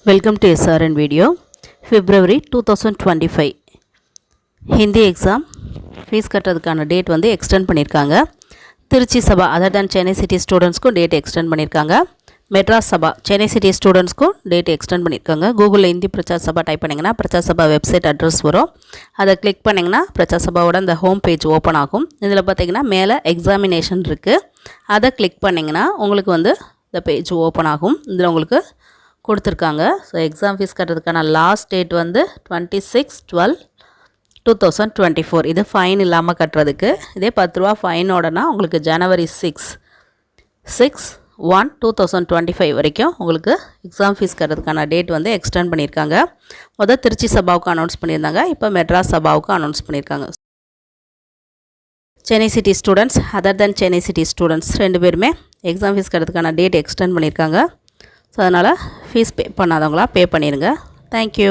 Welcome to SRN video. February 2025 Hindi exam fees கட்டறதுக்கான date வந்து extend பண்ணிருக்காங்க. Trichy Sabha other than Chennai city ஸ்டூடண்ட்ஸ்க்கு date extend பண்ணிருக்காங்க. மெட்ராஸ் சபா சென்னை சிட்டி ஸ்டூடண்ட்ஸ்க்கு டேட் எக்ஸ்டெண்ட் பண்ணிருக்காங்க. கூகுள்ல இந்தி பிரச்சார் சபா டைப் பண்ணீங்கனா பிரச்சார் சபா வெப்சைட் அட்ரஸ் வரும். அதை கிளிக் பண்ணீங்கனா பிரச்சார் சபாவோட அந்த ஹோம் பேஜ் ஓபன் ஆகும். இதுல பாத்தீங்கன்னா மேலே எக்ஸாமினேஷன் இருக்கு. அதை கிளிக் பண்ணீங்கனா உங்களுக்கு வந்து இந்த பேஜ் ஓபன் ஆகும். இதுல உங்களுக்கு கொடுத்துருக்காங்க. ஸோ எக்ஸாம் ஃபீஸ் கட்டுறதுக்கான லாஸ்ட் டேட் வந்து 26/12/2024. இது ஃபைன் இல்லாமல் கட்டுறதுக்கு. இதே 10 ரூபா ஃபைனோடனா உங்களுக்கு ஜனவரி 6/1/2025 வரைக்கும் உங்களுக்கு எக்ஸாம் ஃபீஸ் கட்டுறதுக்கான டேட் வந்து எக்ஸ்டெண்ட் பண்ணியிருக்காங்க. முதல் திருச்சி சபாவுக்கு அனௌன்ஸ் பண்ணியிருந்தாங்க. இப்போ மெட்ராஸ் சபாவுக்கு அனௌன்ஸ் பண்ணியிருக்காங்க. சென்னை சிட்டி ஸ்டூடெண்ட்ஸ் அதர் தென் சென்னை சிட்டி ஸ்டூடெண்ட்ஸ் ரெண்டு பேருமே எக்ஸாம் ஃபீஸ் கட்டுறதுக்கான டேட் எக்ஸ்டெண்ட் பண்ணியிருக்காங்க. ஸோ அதனால் ஃபீஸ் பே பண்ணாதவங்களா பே பண்ணிடுங்க. தேங்க்யூ.